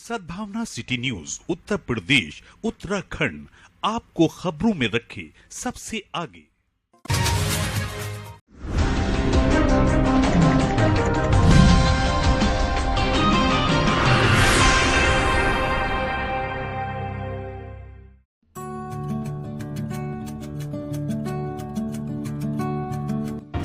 सद्भावना city news Uttar Pradesh Uttarakhand आपको खबरों में रखे सबसे आगे।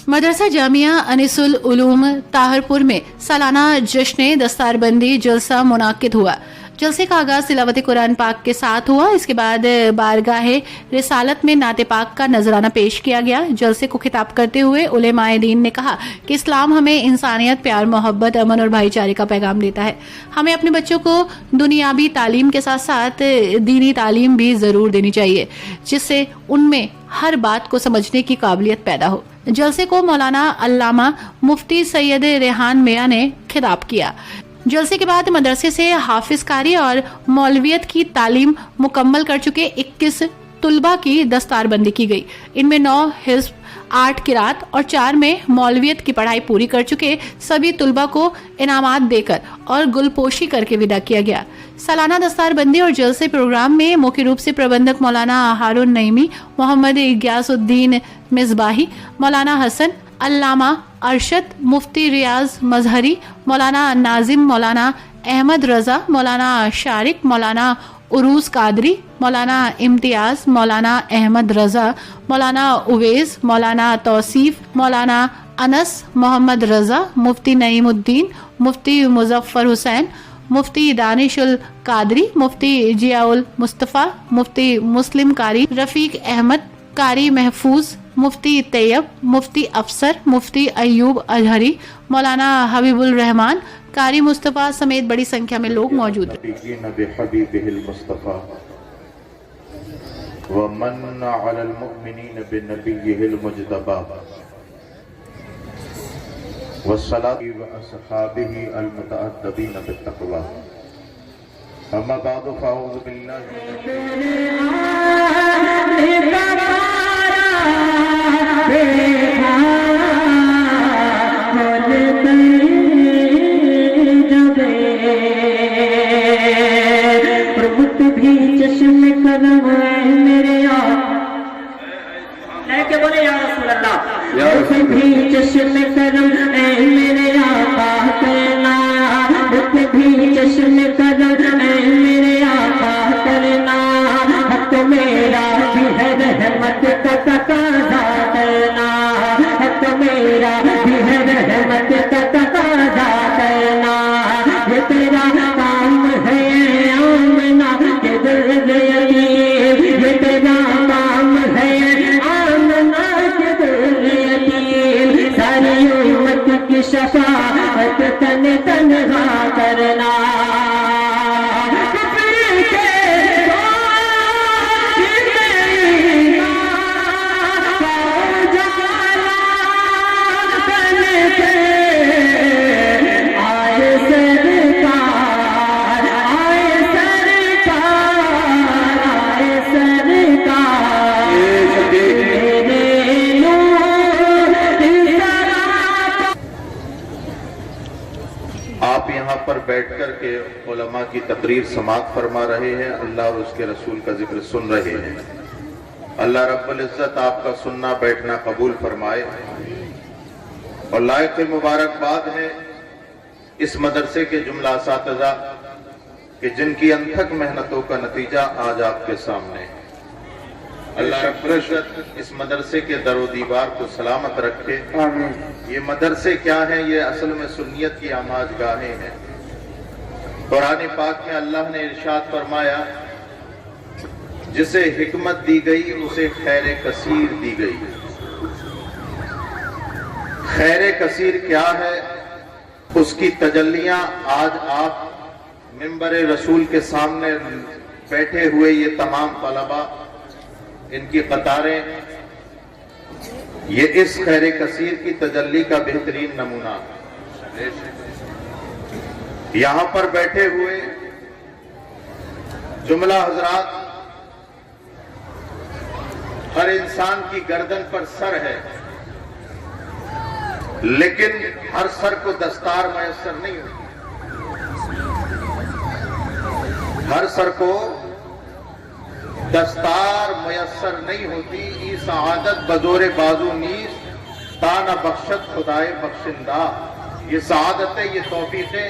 मदरसा जामिया अनिसुल उलूम ताहरपुर में सालाना जश्न दस्तारबंदी जलसा मुनाकिद हुआ। जलसे का आगाज तिलावत कुरान पाक के साथ हुआ। इसके बाद बारगाहे रिसालत में नाते पाक का नजराना पेश किया गया। जलसे को खिताब करते हुए उलेमाए दीन ने कहा कि इस्लाम हमें इंसानियत, प्यार, मोहब्बत, अमन और भाईचारे का पैगाम देता है। हमें अपने बच्चों को दुनियावी तालीम के साथ साथ दीनी तालीम भी जरूर देनी चाहिए, जिससे उनमें हर बात को समझने की काबिलियत पैदा हो। जलसे को मौलाना अल्लामा मुफ्ती सैयद रेहान मियां ने खिताब किया। जलसे के बाद मदरसे से हाफिज कारी और मौलवियत की तालीम मुकम्मल कर चुके 21 तुलबा की दस्तारबंदी की गई। इनमें 9 हिज़्ब, 8 किरात और 4 में मौलवियत की पढ़ाई पूरी कर चुके सभी तुलबा को इनामात देकर और गुलपोशी करके विदा किया गया। सालाना दस्तारबंदी और जलसे प्रोग्राम में मुख्य रूप से प्रबंधक मौलाना हारून नईमी, मोहम्मद गियासुद्दीन मिसबाही, मौलाना हसन, अल्लामा अरशद, मुफ्ती रियाज मजहरी, मौलाना नाजिम, मौलाना अहमद रजा, मौलाना शारिक, मौलाना उरूस कादरी, मौलाना इम्तियाज, मौलाना अहमद रजा, मौलाना उवैस, मौलाना तौसीफ, मौलाना अनस, मोहम्मद रजा, मुफ्ती नईमुद्दीन, मुफ्ती मुजफ्फर हुसैन, मुफ्ती दानिशुल कादरी, मुफ्ती जियाउल मुस्तफ़ा, मुफ्ती मुस्लिम कारी रफीक अहमद, कारी महफूज, मुफ्ती तैयब, मुफ्ती अफसर, मुफ्ती अयूब अजहरी, मौलाना हबीबुल रहमान, कारी मुस्तफ़ा समेत बड़ी संख्या में लोग मौजूद हैं। बैठकर के उलमा की तकरीर समाअत फरमा रहे हैं, अल्लाह और उसके रसूल का जिक्र सुन रहे हैं। अल्लाह रब्बुल इज्जत आपका सुनना बैठना कबूल फरमाए और लायक मुबारकबाद है इस मदरसे के जुमला असातिज़ा कि जिनकी अनथक मेहनतों का नतीजा आज आपके सामने। अल्लाह रब्बुल इज्जत इस मदरसे के दरो दीवार को सलामत रखे। ये मदरसे क्या हैं? ये असल में सुन्नियत की आमाजगाहें हैं। कुरान पाक में अल्लाह ने इरशाद फरमाया, जिसे हिकमत दी गई उसे खैर कसीर दी गई। खैर कसीर क्या है? उसकी तजल्लियां आज आप मिंबर रसूल के सामने बैठे हुए ये तमाम तलबा, इनकी कतारें, ये इस खैर कसीर की तजल्ली का बेहतरीन नमूना है। यहां पर बैठे हुए जुमला हजरात, हर इंसान की गर्दन पर सर है, लेकिन हर सर को दस्तार मयसर नहीं होती। हर सर को दस्तार मुयस्सर नहीं होती, ई सआदत बजोरे बाजू नीस ताना बख्शत खुदाए बख्शिंदा। ये सआदत है, ये तौफीक है,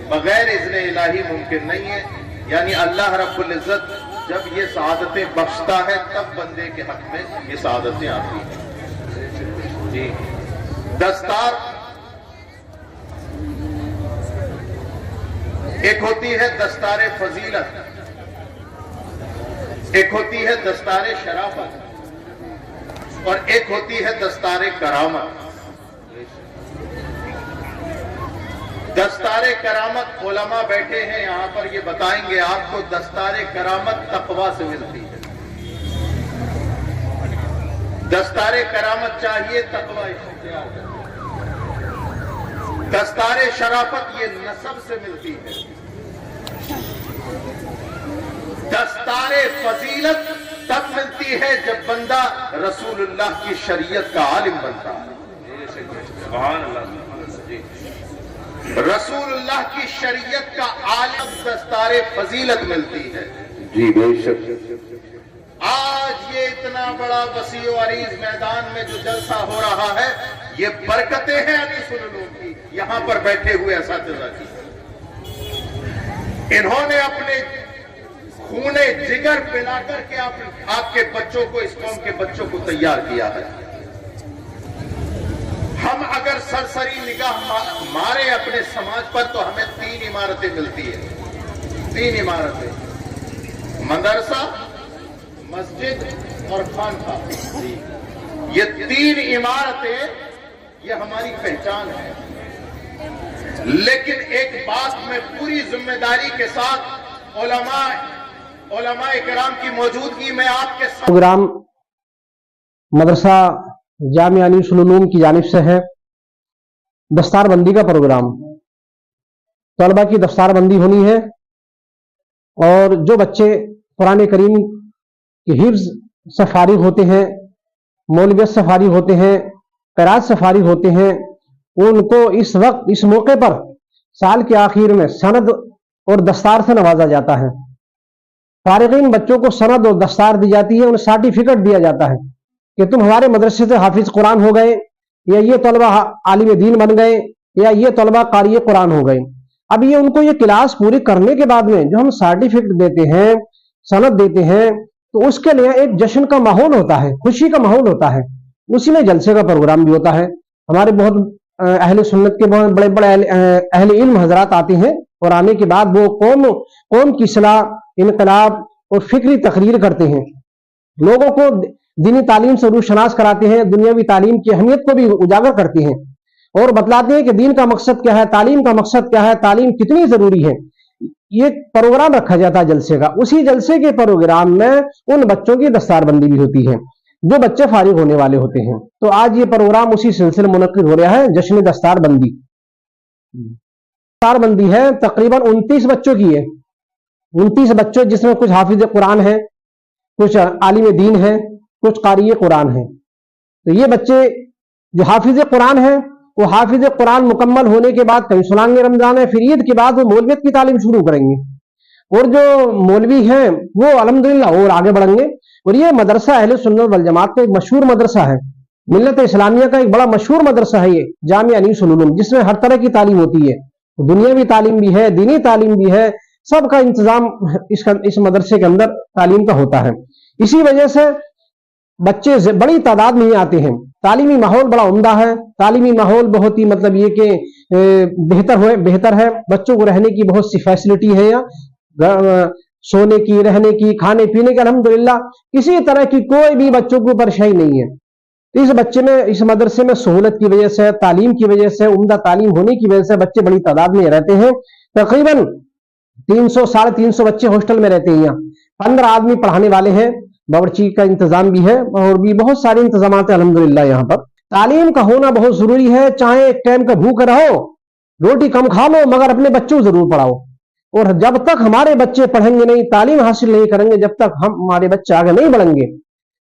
बगैर इज़्ने इलाही मुमकिन नहीं है। यानी अल्लाह रब्बुल इज़्ज़त जब ये सआदतें बख्शता है तब बंदे के हक में ये सआदतें आती हैं। जी, दस्तार एक होती है दस्तारे फजीलत, एक होती है दस्तारे शराफत, और एक होती है दस्तारे करामत। दस्तारे करामत उलमा बैठे हैं यहां पर, ये बताएंगे आपको दस्तारे करामत तकवा से मिलती है। दस्तारे करामत चाहिए, तकवा इख्तियार है। दस्तारे शराफत ये नसब से मिलती है। दस्तारे फजीलत तब मिलती है जब बंदा रसूलुल्लाह की शरीयत का आलिम बनता है। सुभान अल्लाह। रसूलुल्लाह की शरीयत का आलिम दस्तारे फजीलत मिलती है। जी बेशक। आज ये इतना बड़ा वसी और अरीज मैदान में जो जलसा हो रहा है, ये बरकतें हैं अनीसुल उलूम की, यहां पर बैठे हुए असातिज़ा की। इन्होंने अपने खूने जिगर पिला करके आपके बच्चों को, इस कौम के बच्चों को तैयार किया है। हम अगर सरसरी निगाह मारे अपने समाज पर तो हमें 3 इमारतें मिलती है। 3 इमारतें, मदरसा, मस्जिद और खानकाह। ये 3 इमारतें ये हमारी पहचान है। लेकिन एक बात मैं पूरी जिम्मेदारी के साथ उलमाए किराम की मौजूदगी में आपके साथ प्रोग्राम मदरसा जामिया अनीसुल उलूम की जानिब से है। दस्तारबंदी का प्रोग्राम, तलबा की दस्तारबंदी होनी है, और जो बच्चे कुरान करीम के हिफ्ज से फारिग होते हैं, मौलवियत से फारिग होते हैं, क़िराअत से फारिग होते हैं, उनको इस वक्त इस मौके पर साल के आखिर में सनद और दस्तार से नवाजा जाता है। फारिगीन बच्चों को सनद और दस्तार दी जाती है, उन्हें सर्टिफिकेट दिया जाता है कि तुम हमारे मदरसे से हाफिज कुरान हो गए, या ये तलबा आलिम दीन बन गए, या ये तलबा कारी कुरान हो गए। अब ये उनको ये क्लास पूरी करने के बाद में जो हम सर्टिफिकेट देते हैं, सनद देते हैं, तो उसके लिए एक जश्न का माहौल होता है, खुशी का माहौल होता है। उसी में जलसे का प्रोग्राम भी होता है। हमारे बहुत अहले सुन्नत के बहुत बड़े बड़े अहले इल्म हजरात आते हैं, और आने के बाद वो कौम की इस्लाह, इनकलाब और फिक्री तकरीर करते हैं, लोगों को दीनी तालीम से रूशनास कराते हैं, दुनियावी तालीम की अहमियत को भी उजागर करते हैं, और बतलाते हैं कि दीन का मकसद क्या है, तालीम का मकसद क्या है, तालीम कितनी जरूरी है। ये प्रोग्राम रखा जाता है जलसे का। उसी जलसे के प्रोग्राम में उन बच्चों की दस्तारबंदी भी होती है जो बच्चे फारिग होने वाले होते हैं। तो आज ये प्रोग्राम उसी सिलसिले मुनक्किद हो रहा है, जश्न दस्तारबंदी। दस्तारबंदी है तकरीबन 29 बच्चों की है। 29 बच्चों जिसमें कुछ हाफिज कुरान है, कुछ आलिम दीन है, कुछ कारी कुरान है। तो ये बच्चे जो हाफिज कुरान है, वो हाफिज कुरान मुकम्मल होने के बाद कहीं सुनाएंगे रमजान है, फिर ईद के बाद वो मौलवियत की तालीम शुरू करेंगे, और जो मौलवी हैं वो अल्हम्दुलिल्लाह और आगे बढ़ेंगे। और ये मदरसा अहले सुन्नत वल जमात का एक मशहूर मदरसा है, मिल्लत इस्लामिया का एक बड़ा मशहूर मदरसा है ये जामिया अनीसुल उलूम, जिसमें हर तरह की तालीम होती है, दुनियावी तालीम भी है, दीनी तालीम भी है, सबका इंतजाम इस मदरसे के अंदर तालीम का होता है। इसी वजह से बच्चे बड़ी तादाद में ही आते हैं। तालीमी माहौल बड़ा उम्दा है, तालीमी माहौल बहुत ही मतलब ये कि बेहतर है। बच्चों को रहने की बहुत सी फैसिलिटी है, यहाँ सोने की, रहने की, खाने पीने की, अल्हम्दुलिल्लाह किसी तरह की कोई भी बच्चों को परेशानी नहीं है। इस मदरसे में सहूलत की वजह से, तालीम की वजह से, उम्दा तालीम होने की वजह से बच्चे बड़ी तादाद में रहते हैं। तकरीबन 300-350 बच्चे हॉस्टल में रहते हैं। यहाँ 15 आदमी पढ़ाने वाले हैं, बावर्ची का इंतजाम भी है, और भी बहुत सारे इंतजाम है अल्हम्दुलिल्लाह। यहाँ पर तालीम का होना बहुत जरूरी है। चाहे एक टाइम का भूख रहो, रोटी कम खा लो, मगर अपने बच्चों को जरूर पढ़ाओ। और जब तक हमारे बच्चे पढ़ेंगे नहीं, तालीम हासिल नहीं करेंगे, जब तक हमारे बच्चे आगे नहीं बढ़ेंगे,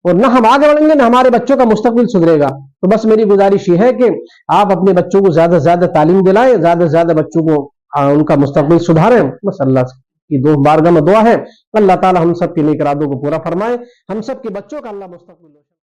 और न हम आगे बढ़ेंगे, न हमारे बच्चों का मुस्तकबिल सुधरेगा। तो बस मेरी गुजारिश ये है कि आप अपने बच्चों को ज्यादा से ज्यादा तालीम दिलाएं, ज्यादा से ज्यादा बच्चों को उनका मुस्तकबिल सुधारें। बस अल्लाह کی بارگاہ میں دعا ہے اللہ تعالی ہم سب کے نیک ارادوں کو پورا فرمائے، ہم سب کے بچوں کا اللہ مستقبل